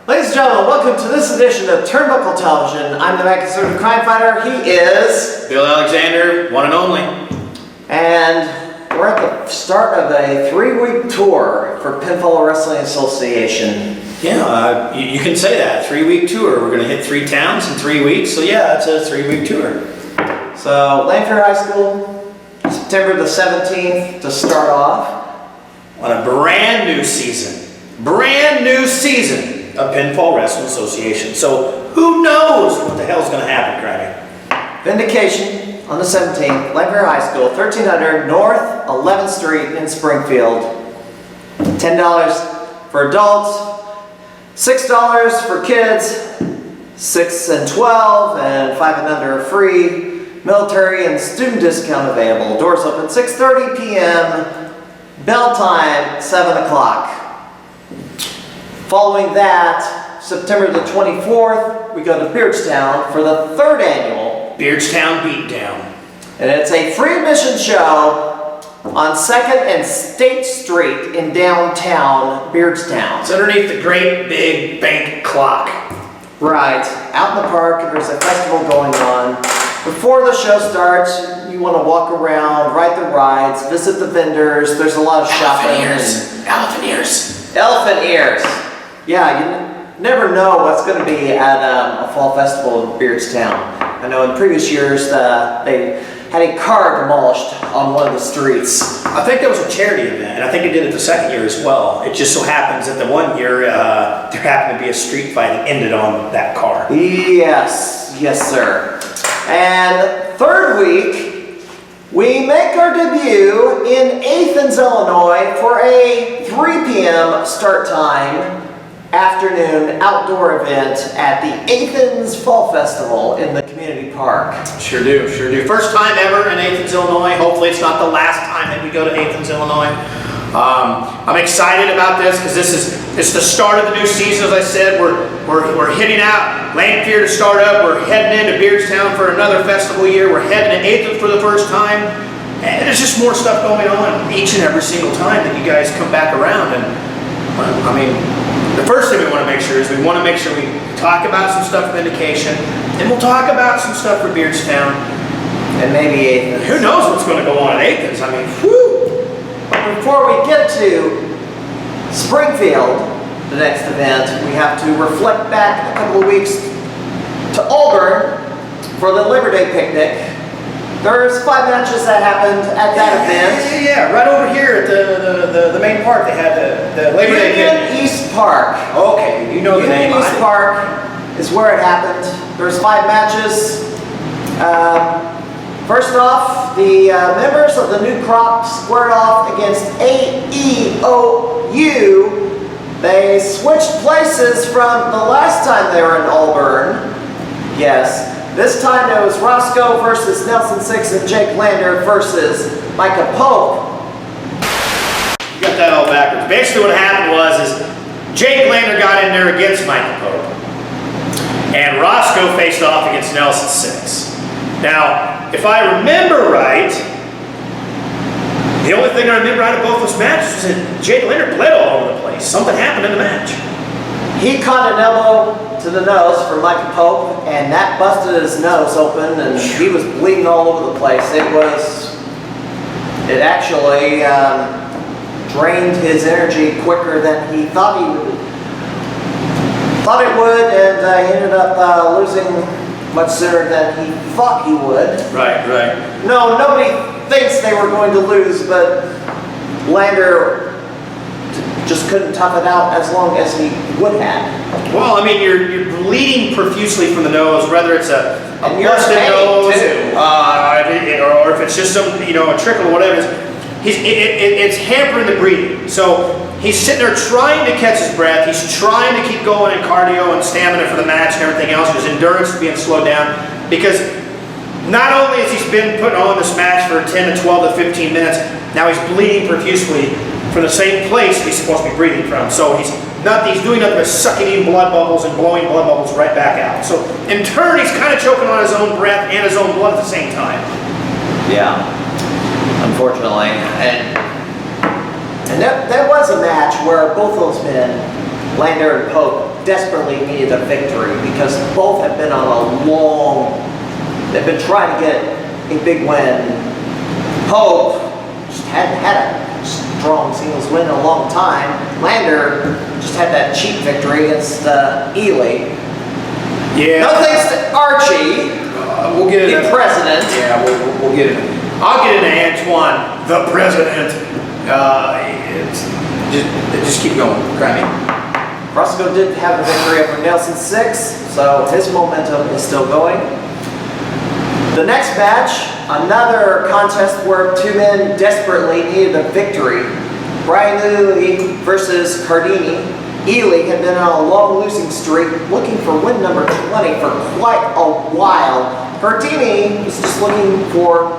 Ladies and gentlemen, welcome to this edition of Turnbuckle Television. I'm the man-conservative Crimefighter. He is Bill Alexander, one and only. And we're at the start of a 3-week tour for Pinfall Wrestling Association. Yeah, you can say that. 3-week tour. We're going to hit 3 towns in 3 weeks. So yeah, it's a 3-week tour. So Lanphier High School, September the 17th to start off. On a brand new season. Brand new season of Pinfall Wrestling Association. So who knows what the hell's going to happen, Craggy? Vindication on the 17th, Lanphier High School, 1300 North 11th Street in Springfield. $10 for adults, $6 for kids, 6 and 12, and 5 and under are free. Military and student discount available. Doors open 6:30 p.m. Bell time 7 o'clock. Following that, September the 24th, we go to Beardstown for the 3rd annual Beardstown Beatdown. And it's a free admission show on 2nd and State Street in downtown Beardstown. It's underneath the great big bank clock. Right, out in the park, there's a festival going on. Before the show starts, you want to walk around, ride the rides, visit the vendors. There's a lot of shopping. Elephant ears. Elephant ears. Yeah, you never know what's going to be at a fall festival in Beardstown. I know in previous years they had a car demolished on one of the streets. I think that was a charity event, and I think it did it the second year as well. It just so happens that the one year there happened to be a street fight that ended on that car. Yes, yes sir. And 3rd week, we make our debut in Athens, Illinois for a 3 p.m. start time afternoon outdoor event at the Athens Fall Festival in the community park. Sure do, sure do. First time ever in Athens, Illinois. Hopefully it's not the last time that we go to Athens, Illinois. I'm excited about this because it's the start of the new season. As I said, we're hitting out Lanphier to start up. We're heading into Beardstown for another festival year. We're heading to Athens for the first time. And there's just more stuff going on each and every single time that you guys come back around. And I mean, the first thing we want to make sure is we want to make sure we talk about some stuff for Vindication, and we'll talk about some stuff for Beardstown. And maybe Athens. Who knows what's going to go on at Athens? I mean, whew! But before we get to Springfield, the next event, we have to reflect back a couple of weeks to Auburn for the Labor Day picnic. There's 5 matches that happened at that event. Yeah, right over here at the main park. They had the Labor Day picnic. Union East Park. Okay, you know the name. Union East Park is where it happened. There's 5 matches. First off, the members of the New Crop squared off against AEOU. They switched places from the last time they were in Auburn. Yes. This time it was Roscoe versus Nelson Six and Jake Lander versus Micah Pope. You got that all backwards. Basically what happened was Jake Lander got in there against Micah Pope. And Roscoe faced off against Nelson Six. Now, if I remember right, the only thing I remember out of both those matches was that Jake Lander bled all over the place. Something happened in the match. He caught an elbow to the nose from Michael Pope, and that busted his nose open, and he was bleeding all over the place. It actually drained his energy quicker than he thought it would, and he ended up losing much sooner than he thought he would. Right. No, nobody thinks they were going to lose, but Lander just couldn't tough it out as long as he would have. Well, I mean, you're bleeding profusely from the nose, whether it's a busted nose, or if it's just some, a trickle or whatever. It's hampering the breathing. So he's sitting there trying to catch his breath. He's trying to keep going in cardio and stamina for the match and everything else. His endurance is being slowed down because not only has he been putting on this match for 10 to 12 to 15 minutes, now he's bleeding profusely from the same place he's supposed to be breathing from. So he's doing nothing but sucking in blood bubbles and blowing blood bubbles right back out. So in turn, he's kind of choking on his own breath and his own blood at the same time. Yeah, unfortunately. And that was a match where both those men, Lander and Pope, desperately needed a victory because both have been on they've been trying to get a big win. Pope just hadn't had a strong singles win in a long time. Lander just had that cheap victory against Ely. Yeah. No thanks to Archie, we'll get it. the president. Yeah, we'll get it. I'll get into Antoine, the president. Just keep going, Grammy. Roscoe did have the victory over Nelson 6, so his momentum is still going. The next match, another contest where two men desperately needed a victory. Brian Ely versus Cardini. Ely had been on a long losing streak, looking for win number 20 for quite a while. Cardini was just looking for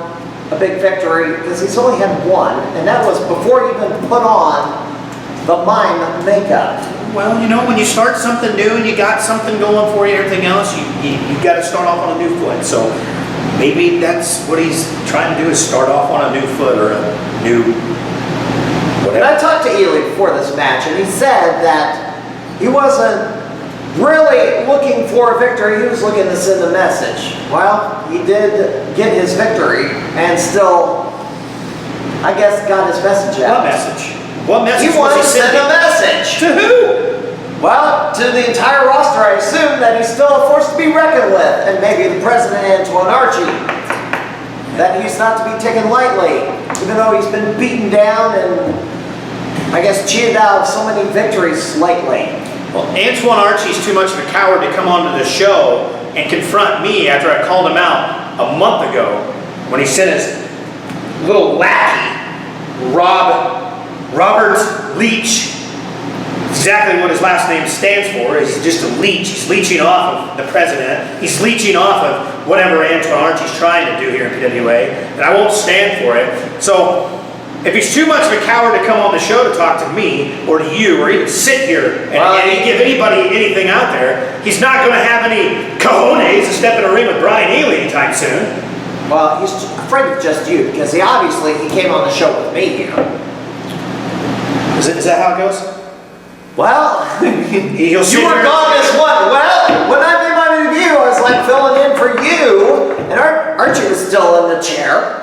a big victory because he's only had one, and that was before he even put on the mime makeup. Well, when you start something new and you got something going for you and everything else, you got to start off on a new foot. So maybe that's what he's trying to do, is start off on a new foot or a new whatever. And I talked to Ely before this match, and he said that he wasn't really looking for a victory. He was looking to send a message. Well, he did get his victory and still, I guess, got his message out. What message? What message? He wanted to send a message. To who? Well, to the entire roster, I assume that he's still a force to be reckoned with, and maybe the president, Antoine Archie. That he's not to be taken lightly, even though he's been beaten down and, I guess, cheated out of so many victories lately. Well, Antoine Archie's too much of a coward to come onto the show and confront me after I called him out a month ago when he sent his little lackey, Robert Leach. Exactly what his last name stands for. He's just a leech. He's leeching off of the president. He's leeching off of whatever Antoine Archie's trying to do here in PWA, and I won't stand for it. So if he's too much of a coward to come on the show to talk to me or to you or even sit here and give anybody anything out there, he's not going to have any cojones to step in a ring with Brian Ely anytime soon. Well, he's afraid of just you because he came on the show with me here. Is that how it goes? Well, you were sit here- gone as what? Well, when I made my debut, I was like filling in for you, and Archie was still in the chair.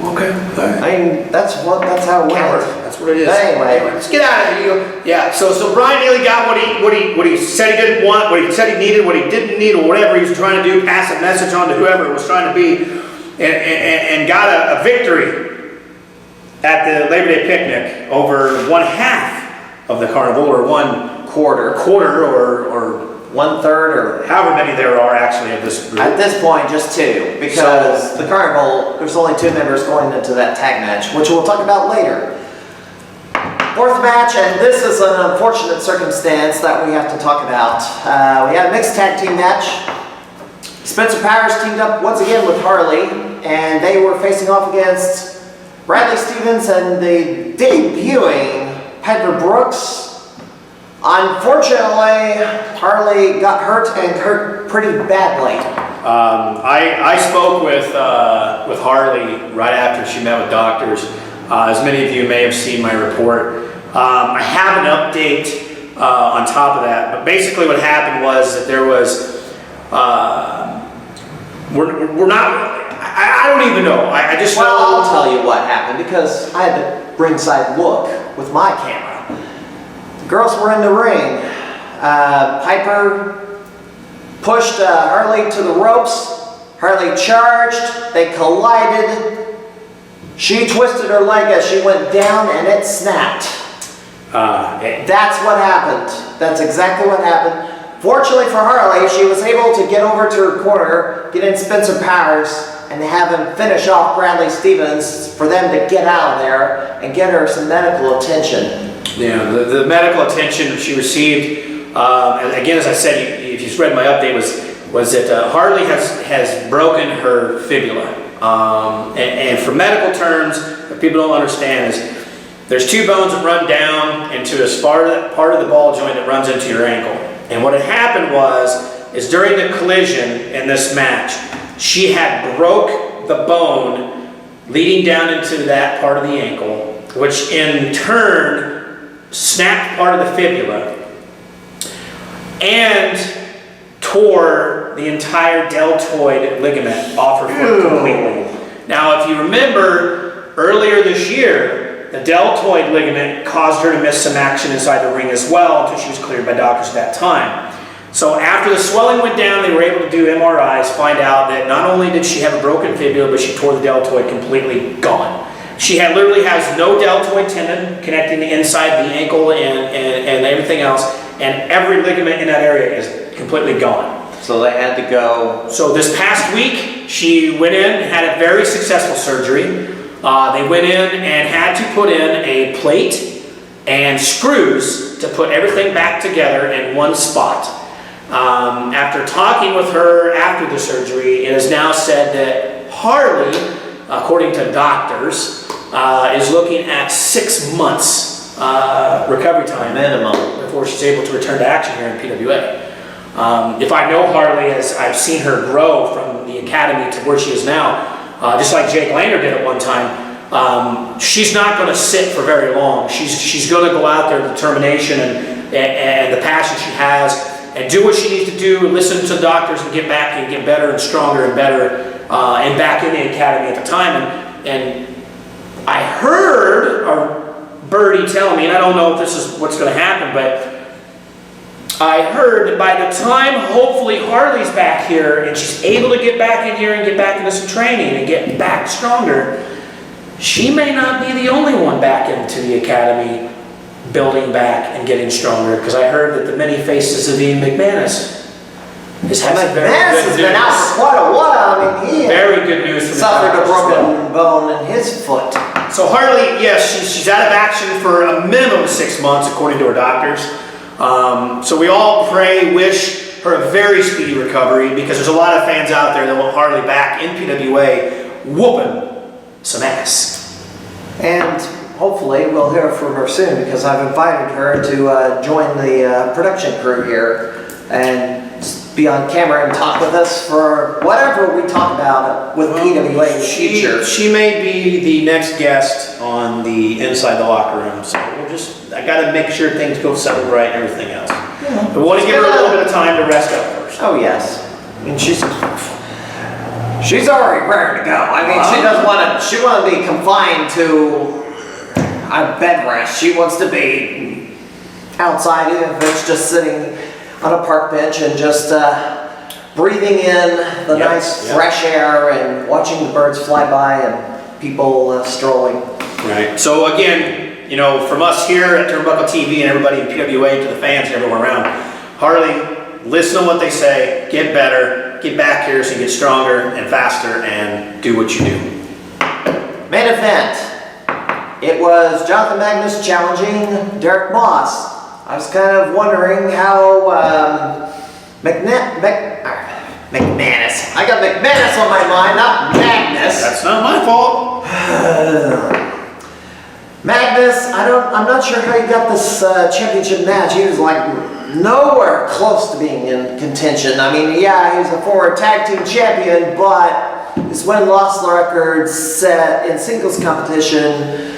Okay. All right. I mean, that's how it went. That's what it is. Anyway, Let's get out of here. Yeah. So Brian Ely got what he said he didn't want, what he said he needed, what he didn't need, or whatever he was trying to do. Pass a message on to whoever it was trying to be, and got a victory at the Labor Day picnic over one half of the carnival, or one quarter, or 1/3, or however many there are actually of this group. At this point, just two, because the carnival, there's only 2 members going into that tag match, which we'll talk about later. Fourth match, and this is an unfortunate circumstance that we have to talk about. We had a mixed tag team match. Spencer Powers teamed up once again with Harley, and they were facing off against Bradley Stevens and the debuting Piper Brooks. Unfortunately, Harley got hurt and hurt pretty badly. I spoke with Harley right after she met with doctors. As many of you may have seen my report, I have an update on top of that. But basically what happened was that there was, we're not, I don't even know. I just know. Well, I'll tell you what happened because I had the ringside look with my camera. The girls were in the ring. Piper pushed Harley to the ropes. Harley charged. They collided. She twisted her leg as she went down and it snapped. That's what happened. That's exactly what happened. Fortunately for Harley, she was able to get over to her corner, get in Spencer Powers, and have him finish off Bradley Stevens for them to get out of there and get her some medical attention. Yeah, the medical attention she received, and again, as I said, if you read my update, was that Harley has broken her fibula. And for medical terms, what people don't understand is there's two bones that run down into a part of the ball joint that runs into your ankle. And what had happened is during the collision in this match, she had broke the bone leading down into that part of the ankle, which in turn snapped part of the fibula and tore the entire deltoid ligament off her foot completely. Now, if you remember, earlier this year, the deltoid ligament caused her to miss some action inside the ring as well until she was cleared by doctors at that time. So after the swelling went down, they were able to do MRIs, find out that not only did she have a broken fibula, but she tore the deltoid completely gone. She literally has no deltoid tendon connecting the inside, the ankle, and everything else, and every ligament in that area is completely gone. So they had to go. So this past week, she went in and had a very successful surgery. They went in and had to put in a plate and screws to put everything back together in one spot. After talking with her after the surgery, it is now said that Harley, according to doctors, is looking at 6 months recovery time minimum before she's able to return to action here in PWA. If I know Harley, as I've seen her grow from the academy to where she is now, just like Jake Lander did at one time, she's not going to sit for very long. She's going to go out there with determination and the passion she has and do what she needs to do and listen to doctors and get back and get better and stronger and better and back in the academy at the time. And I heard Birdie tell me, and I don't know if this is what's going to happen, but I heard that by the time hopefully Harley's back here and she's able to get back in here and get back into some training and get back stronger, she may not be the only one back into the academy building back and getting stronger, because I heard that the many faces of Ian McManus has had some very McManus good has news. been out for quite a while. I mean, he Very good news from the suffered a doctors as well. broken bone in his foot. So Harley, yes, she's out of action for a minimum of 6 months, according to her doctors. So we all pray, wish her a very speedy recovery, because there's a lot of fans out there that want Harley back in PWA whooping some ass. And hopefully we'll hear from her soon, because I've invited her to join the production crew here and be on camera and talk with us for whatever we talk about with PWA in the future. She may be the next guest on the Inside the Locker Room, so I got to make sure things go settled right and everything else. Yeah. But we want to give her a little bit of time to rest up first. Oh yes, and she's already ready to go. I mean, she doesn't want to. She wants to be confined to a bed rest. She wants to be outside, even if it's just sitting on a park bench and just breathing in the nice fresh air and watching the birds fly by and people strolling. Right. So again, you know, from us here at Turnbuckle TV and everybody in PWA to the fans and everywhere around, Harley, listen to what they say, get better, get back here so you get stronger and faster and do what you do. Main event. It was Jonathan Magnus challenging Derek Moss. I was kind of wondering how McManus. I got McManus on my mind, not Magnus. That's not my fault. Magnus, I'm not sure how he got this championship match. He was like nowhere close to being in contention. I mean, yeah, he's a former tag team champion, but his win-loss record set in singles competition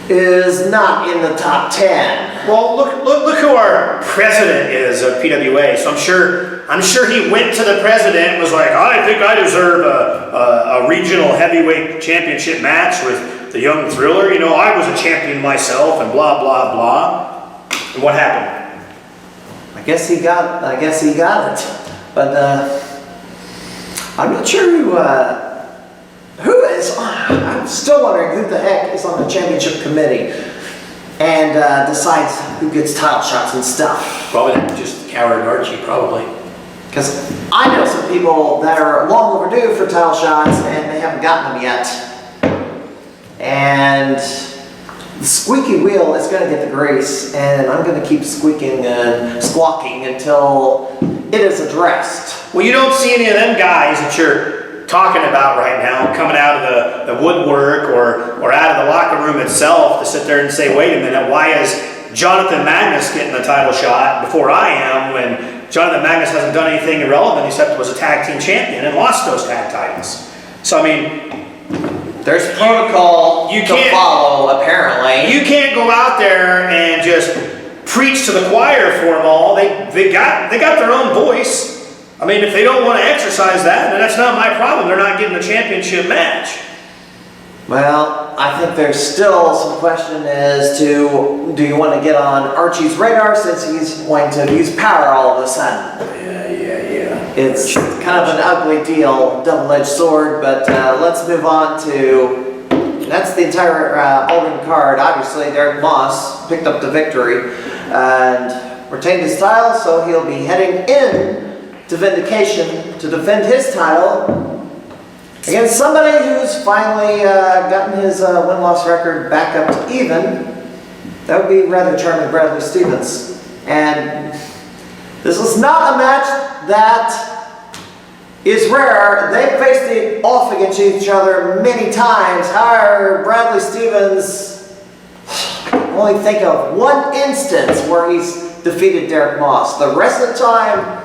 is not in the top 10. Well, look who our president is of PWA. So I'm sure he went to the president and was like, I think I deserve a regional heavyweight championship match with the young Thriller. You know, I was a champion myself, and blah blah blah. And what happened? I guess he got it. But I'm not sure who is. I'm still wondering who the heck is on the championship committee and decides who gets title shots and stuff. Probably just Coward Archie, probably. Because I know some people that are long overdue for title shots and they haven't gotten them yet. And the squeaky wheel is going to get the grease, and I'm going to keep squeaking and squawking until it is addressed. Well, you don't see any of them guys that you're talking about right now coming out of the woodwork or out of the locker room itself to sit there and say, wait a minute, why is Jonathan Magnus getting the title shot before I am, when Jonathan Magnus hasn't done anything irrelevant except was a tag team champion and lost those tag titles. So, I mean, there's protocol to follow, apparently. You can't go out there and just preach to the choir for them all. They got their own voice. I mean, if they don't want to exercise that, then that's not my problem. They're not getting the championship match. Well, I think there's still some question as to, do you want to get on Archie's radar since he's going to use power all of a sudden? Yeah. It's kind of an ugly deal, double-edged sword, but let's move on to, that's the entire Aldrin card. Obviously, Derek Moss picked up the victory and retained his title, so he'll be heading in to Vindication to defend his title against somebody who's finally gotten his win-loss record back up to even. That would be rather charming Bradley Stevens. And this is not a match that is rare. They faced it off against each other many times. However, Bradley Stevens, only think of one instance where he's defeated Derek Moss. The rest of the time,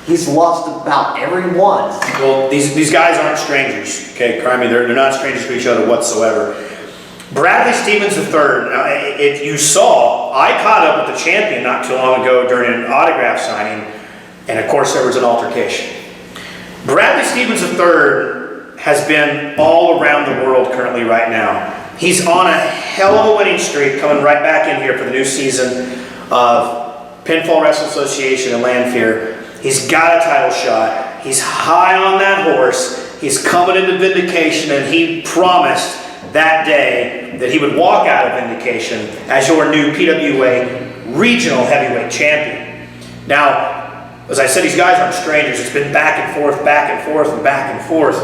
he's lost about every one. Well, these guys aren't strangers, okay, Crimey? They're not strangers to each other whatsoever. Bradley Stevens III, if you saw, I caught up with the champion not too long ago during an autograph signing, and of course there was an altercation. Bradley Stevens III has been all around the world currently right now. He's on a hell of a winning streak, coming right back in here for the new season of Pinfall Wrestling Association in Lanphier. He's got a title shot. He's high on that horse. He's coming into Vindication, and he promised that day that he would walk out of Vindication as your new PWA Regional Heavyweight Champion. Now, as I said, these guys aren't strangers. It's been back and forth, back and forth, and back and forth.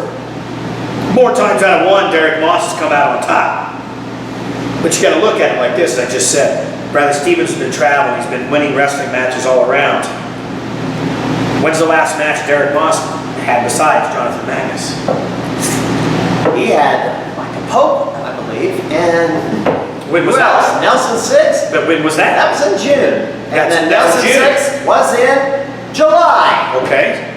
More times out of one, Derek Moss has come out on top. But you got to look at it like this, as I just said. Bradley Stevens has been traveling. He's been winning wrestling matches all around. When's the last match Derek Moss had besides Jonathan Magnus? He had Pope, I believe, and when was that? Nelson 6. But when was that? That was in June. And then That's Nelson June. 6 was in July. Okay.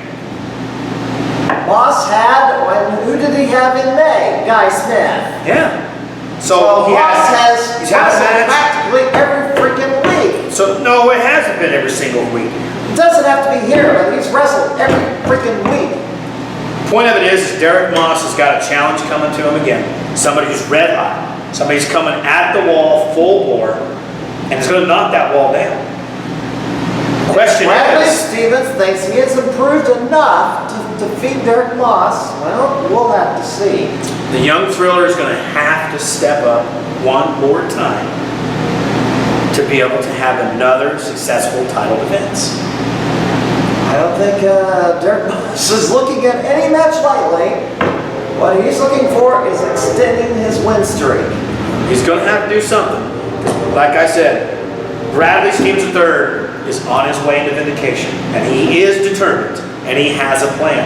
Moss had, who did he have in May? Guy Smith. Yeah. So Moss has he's had a wrestled match practically every freaking week. So no, it hasn't been every single week. It doesn't have to be here, but he's wrestled every freaking week. Point of it is Derek Moss has got a challenge coming to him again. Somebody who's red hot. Somebody's coming at the wall full bore and is going to knock that wall down. Question Bradley is, Stevens thinks he has improved enough to defeat Derek Moss. Well, we'll have to see. the young Thriller is going to have to step up one more time to be able to have another successful title defense. I don't think Derek Moss is looking at any match lightly. What he's looking for is extending his win streak. He's going to have to do something. Like I said, Bradley Stevens III is on his way into Vindication, and he is determined, and he has a plan.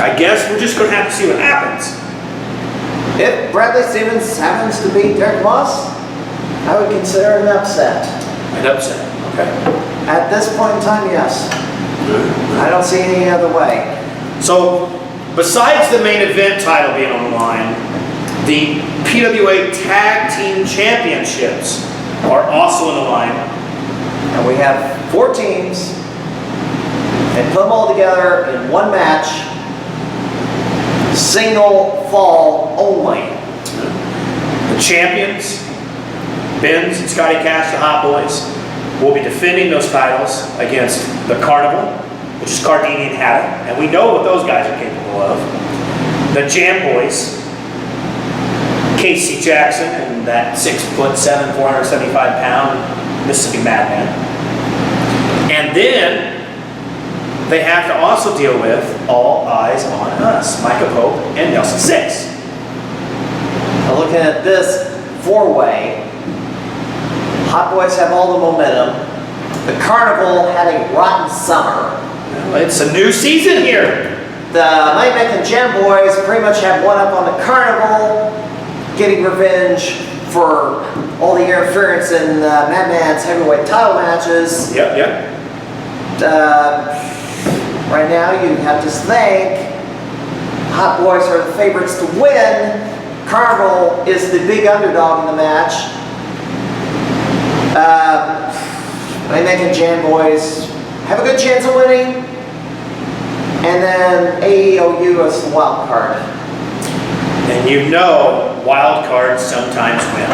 I guess we're just going to have to see what happens. If Bradley Stevens happens to beat Derek Moss, I would consider it an upset. An upset, okay. At this point in time, yes. I don't see any other way. So, besides the main event title being on the line, The PWA Tag Team Championships are also on the line. And we have 4 teams, and put them all together in one match, single fall only. The champions, Benz and Scotty Cash, the Hot Boys, will be defending those titles against the Carnival, which is Cardini and Hatta, and we know what those guys are capable of. The Jam Boys, Casey Jackson and that 6'7", 475-pound Mississippi Madman. And then they have to also deal with All Eyes on Us, Micah Pope and Nelson Six. Now looking at this 4-way, Hot Boys have all the momentum. The Carnival had a rotten summer. Well, it's a new season here. The Moneymaking Jam Boys pretty much have one up on the Carnival, getting revenge for all the interference in Madman's heavyweight title matches. Yep. Right now, you have to think Hot Boys are the favorites to win. Carnival is the big underdog in the match. Moneymaking Jam Boys have a good chance of winning. And then AEOU is the wild card. And you know, wild cards sometimes win.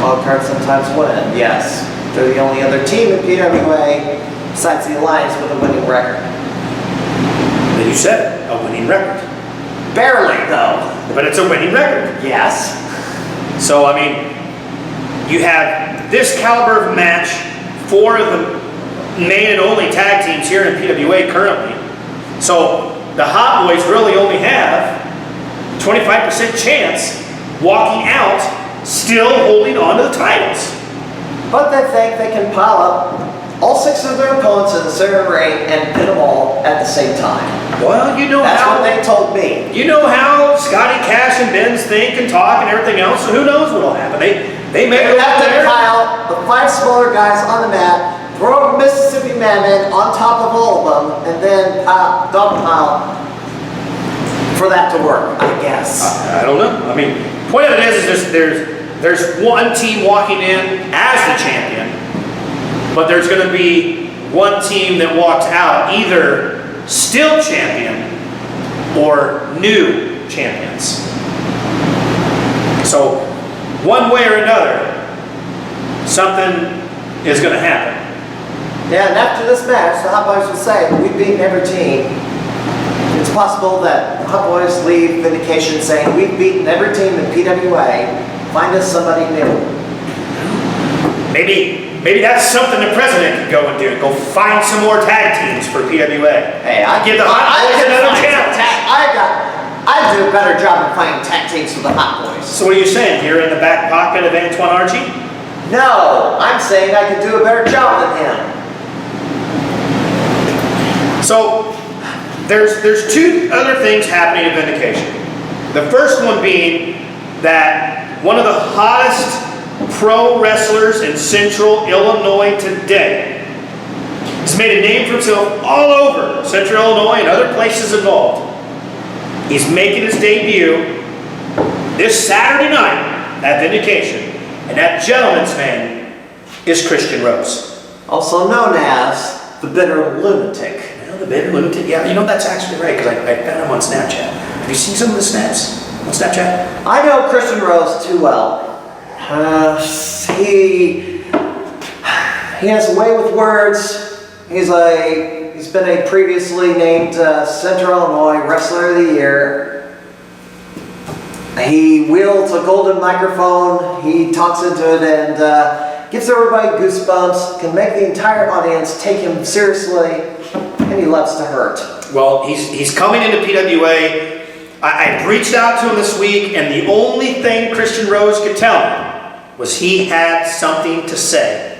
Wild cards sometimes win, yes. They're the only other team in PWA besides the Alliance with a winning record. Then you said it, a winning record. Barely, though. But it's a winning record. Yes. So, I mean, you have this caliber of match for the main and only tag teams here in PWA currently. So, the Hot Boys really only have 25% chance walking out still holding on to the titles. But they think they can pile up all 6 of their opponents in the center ring and pin them all at the same time. Well, you know That's what they told me. You know how Scotty Cash and Benz think and talk and everything else, so who knows what'll happen. They may They have to pile the 5 smaller guys on the mat, throw a Mississippi Madman on top of all of them, and then dog pile for that to work, I guess. I don't know. I mean, point of it is there's one team walking in as the champion, but there's going to be one team that walks out either still champion or new champions. So one way or another, something is going to happen. Yeah, and after this match, the Hot Boys will say, we've beaten every team. It's possible that the Hot Boys leave Vindication saying, we've beaten every team in PWA. Find us somebody new. Maybe that's something the president could go and do. Go find some more tag teams for PWA. Hey, I give the Hot Boys another chance. I do a better job of finding tag teams for the Hot Boys. So what are you saying? You're in the back pocket of Antoine Archie? No, I'm saying I could do a better job than him. So there's 2 other things happening at Vindication. The first one being that one of the hottest pro wrestlers in Central Illinois today has made a name for himself all over Central Illinois and other places involved. He's making his debut this Saturday night at Vindication, and that gentleman's name is Christian Rose. Also known as the Bitter Lunatic. Well, the Bitter Lunatic, yeah, you know that's actually right, because I found him on Snapchat. Have you seen some of the snaps on Snapchat? I know Christian Rose too well. He has a way with words. He's been a previously named Central Illinois Wrestler of the Year. He wields a golden microphone. He talks into it and gives everybody goosebumps. Can make the entire audience take him seriously, and he loves to hurt. Well, he's coming into PWA. I reached out to him this week, and the only thing Christian Rose could tell me was he had something to say.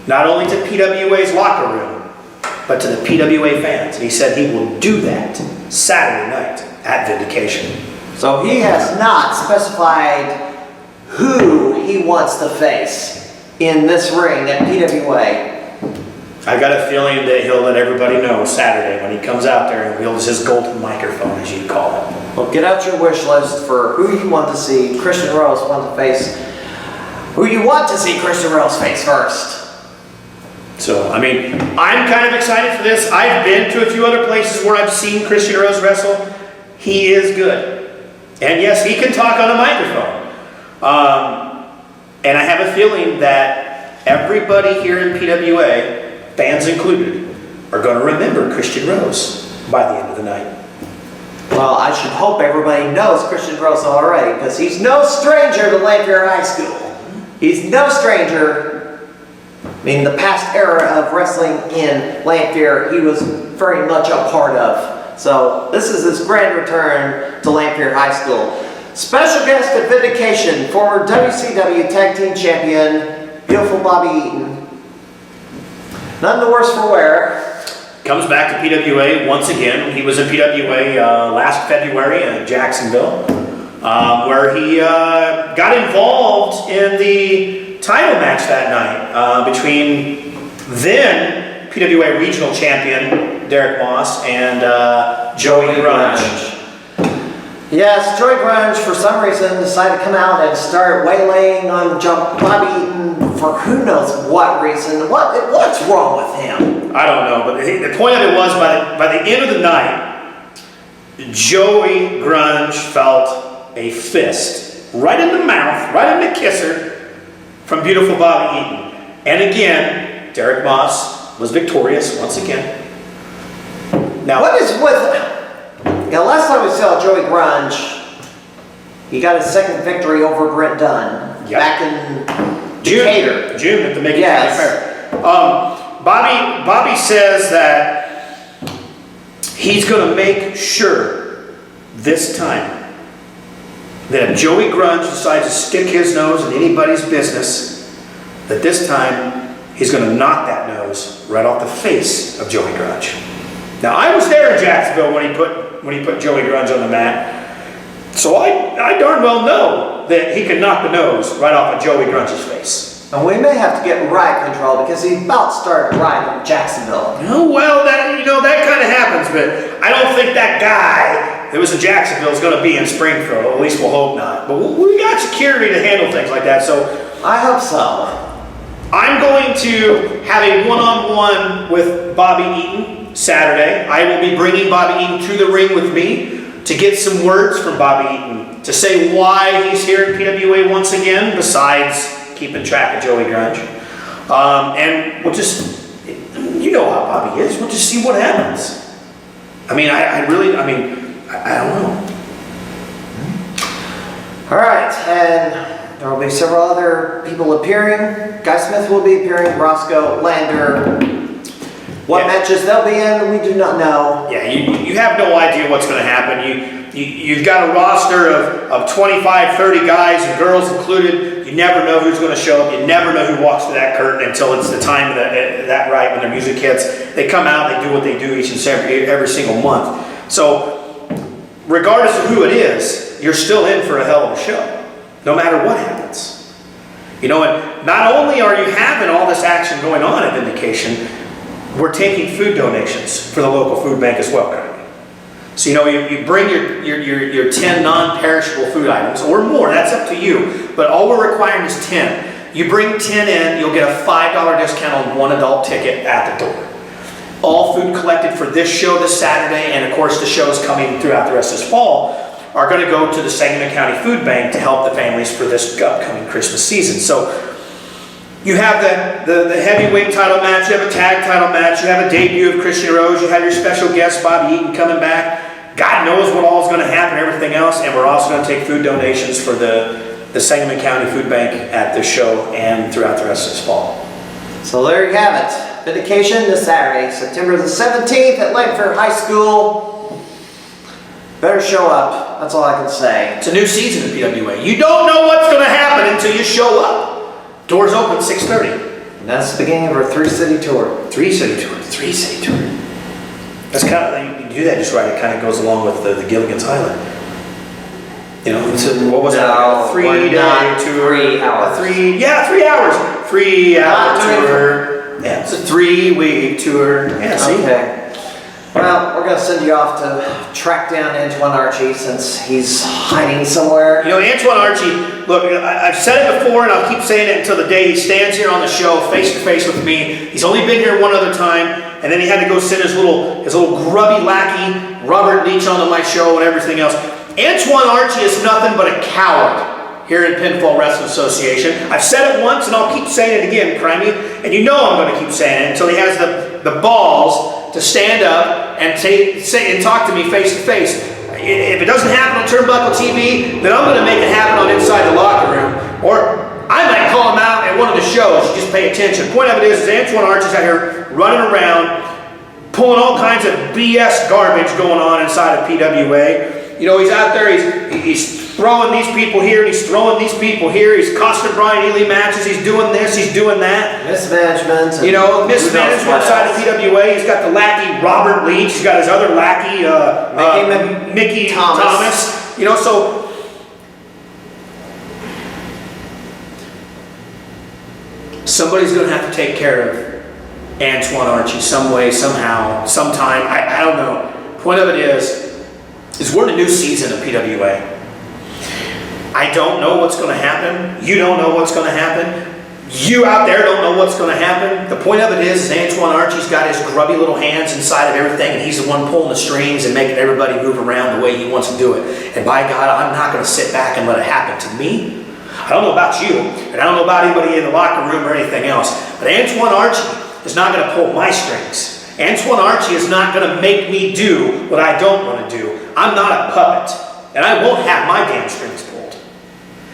Not only to PWA's locker room, but to the PWA fans. And he said he will do that Saturday night at Vindication. So he has not specified who he wants to face in this ring at PWA. I got a feeling that he'll let everybody know Saturday when he comes out there and wields his golden microphone, as you call it. Well, get out your wish list for who you want to see Christian Rose want to face. Who you want to see Christian Rose face first. So, I mean, I'm kind of excited for this. I've been to a few other places where I've seen Christian Rose wrestle. He is good. And yes, he can talk on a microphone. And I have a feeling that everybody here in PWA, fans included, are going to remember Christian Rose by the end of the night. Well, I should hope everybody knows Christian Rose already, because he's no stranger to Lanphier High School. He's no stranger. I mean, the past era of wrestling in Lanphier, he was very much a part of. So this is his grand return to Lanphier High School. Special guest at Vindication, former WCW Tag Team Champion, beautiful Bobby Eaton. None the worse for wear. Comes back to PWA once again. He was in PWA last February in Jacksonville, where he got involved in the title match that night between then PWA Regional Champion Derek Moss and Joey Grunge. Yes, Joey Grunge for some reason decided to come out and start waylaying on Bobby Eaton for who knows what reason. What's wrong with him? I don't know, but the point of it was by the end of the night, Joey Grunge felt a fist right in the mouth, right in the kisser from beautiful Bobby Eaton. And again, Derek Moss was victorious once again. Now, what is with... last time we saw Joey Grunge, he got his second victory over Brent Dunn back in Decatur. June at the Macon County Fair. Bobby says that he's going to make sure this time that if Joey Grunge decides to stick his nose in anybody's business, that this time he's going to knock that nose right off the face of Joey Grunge. Now, I was there in Jacksonville when he put Joey Grunge on the mat, so I darn well know that he can knock the nose right off of Joey Grunge's face. And we may have to get riot control because he about started rioting in Jacksonville. Oh, well, that kind of happens, but I don't think that guy that was in Jacksonville is going to be in Springfield. At least we'll hope not. But we got security to handle things like that, so I hope so. I'm going to have a one-on-one with Bobby Eaton Saturday. I will be bringing Bobby Eaton to the ring with me to get some words from Bobby Eaton to say why he's here in PWA once again, besides keeping track of Joey Grunge. And we'll just, you know how Bobby is, we'll just see what happens. I mean, I don't know. All right, and there will be several other people appearing. Guy Smith will be appearing, Roscoe, Lander. What matches they'll be in, we do not know. Yeah, you have no idea what's going to happen. You've got a roster of 25, 30 guys and girls included. You never know who's going to show up. You never know who walks through that curtain until it's the time of that right when their music hits. They come out, they do what they do each and every single month. So regardless of who it is, you're still in for a hell of a show, no matter what happens. You know, and not only are you having all this action going on at Vindication, we're taking food donations for the local food bank as well currently. So, you know, you bring your 10 non-perishable food items or more, that's up to you, but all we're requiring is 10. You bring 10 in, you'll get a $5 discount on one adult ticket at the door. All food collected for this show this Saturday, and of course the shows coming throughout the rest of this fall, are going to go to the Sangamon County Food Bank to help the families for this upcoming Christmas season. So you have the heavyweight title match, you have a tag title match, you have a debut of Christian Rose, you have your special guest Bobby Eaton coming back. God knows what all is going to happen, everything else, and we're also going to take food donations for the Sangamon County Food Bank at this show and throughout the rest of this fall. So there you have it. Vindication this Saturday, September the 17th at Lanphier High School. Better show up. That's all I can say. It's a new season in PWA. You don't know what's going to happen until you show up. Doors open 6:30. And that's the beginning of our 3-city tour. 3-city tour. That's kind of, you do that just right. It kind of goes along with the Gilligan's Island. You know, what was that? Like a 3-day tour. 3 hours. 3 hours. 3 hour tour. Yeah, it's a 3-week tour. Yeah, see? Okay. Well, we're going to send you off to track down Antoine Archie since he's hiding somewhere. You know, Antoine Archie, look, I've said it before and I'll keep saying it until the day he stands here on the show face to face with me. He's only been here one other time, and then he had to go send his little grubby lackey, Robert Leach, onto my show and everything else. Antoine Archie is nothing but a coward here in Pinfall Wrestling Association. I've said it once and I'll keep saying it again, Crimey, and you know I'm going to keep saying it until he has the balls to stand up and talk to me face to face. If it doesn't happen on Turnbuckle TV, then I'm going to make it happen on Inside the Locker Room. Or I might call him out at one of the shows. You just pay attention. The point of it is Antoine Archie's out here running around, pulling all kinds of BS garbage going on inside of PWA. You know, he's out there, he's throwing these people here, he's throwing these people here, he's costing Brian Ely matches, he's doing this, he's doing that. Mismanagement. You know, mismanagement inside of PWA. He's got the lackey Robert Leach, he's got his other lackey Mickey Thomas. You know, so somebody's going to have to take care of Antoine Archie some way, somehow, sometime. I don't know. Point of it is we're in a new season of PWA. I don't know what's going to happen. You don't know what's going to happen. You out there don't know what's going to happen. The point of it is Antoine Archie's got his grubby little hands inside of everything, and he's the one pulling the strings and making everybody move around the way he wants to do it. And by God, I'm not going to sit back and let it happen to me. I don't know about you, and I don't know about anybody in the locker room or anything else, but Antoine Archie is not going to pull my strings. Antoine Archie is not going to make me do what I don't want to do. I'm not a puppet, and I won't have my damn strings pulled.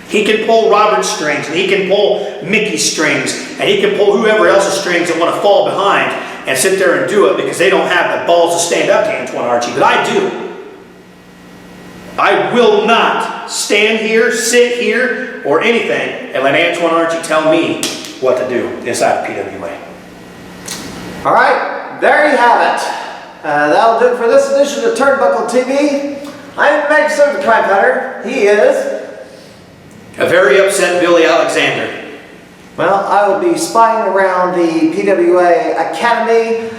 He can pull Robert's strings, and he can pull Mickey's strings, and he can pull whoever else's strings that want to fall behind and sit there and do it because they don't have the balls to stand up to Antoine Archie, but I do. I will not stand here, sit here, or anything and let Antoine Archie tell me what to do inside of PWA. All right, there you have it. That'll do it for this edition of Turnbuckle TV. I'm Meg the Crimefighter. He is a very upset Billy Alexander. Well, I will be spying around the PWA Academy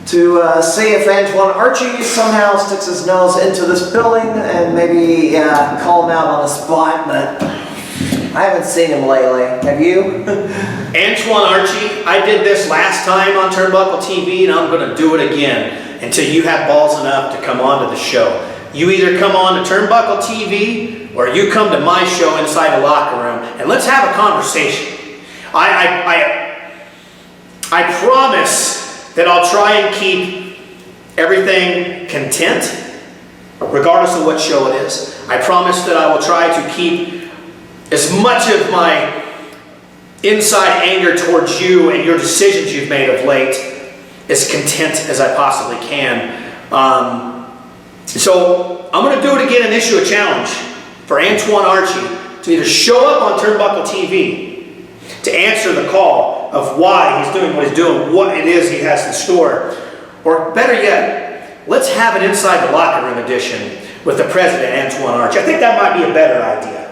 to see if Antoine Archie somehow sticks his nose into this building and maybe call him out on the spot, but I haven't seen him lately. Have you? Antoine Archie, I did this last time on Turnbuckle TV, and I'm going to do it again until you have balls enough to come on to the show. You either come on to Turnbuckle TV or you come to my show Inside the Locker Room, and let's have a conversation. I promise that I'll try and keep everything content, regardless of what show it is. I promise that I will try to keep as much of my inside anger towards you and your decisions you've made of late as content as I possibly can. So I'm going to do it again and issue a challenge for Antoine Archie to either show up on Turnbuckle TV to answer the call of why he's doing what he's doing, what it is he has in store, or better yet, let's have an Inside the Locker Room edition with the president, Antoine Archie. I think that might be a better idea.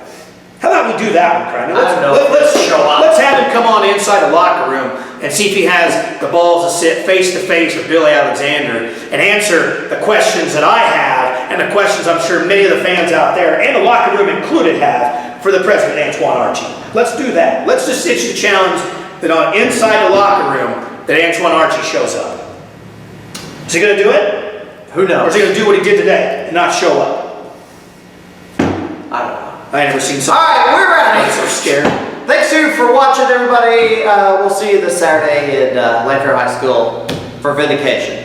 How about we do that one, Crimey? Let's have him come on Inside the Locker Room and see if he has the balls to sit face to face with Billy Alexander and answer the questions that I have and the questions I'm sure many of the fans out there, and the locker room included, have for the president, Antoine Archie. Let's do that. Let's just issue the challenge that on Inside the Locker Room that Antoine Archie shows up. Is he going to do it? Who knows? Or is he going to do what he did today and not show up? I don't know. I ain't never seen something. All right, we're out of here. I'm so scared. Thanks you for watching, everybody. We'll see you this Saturday at Lanphier High School for Vindication.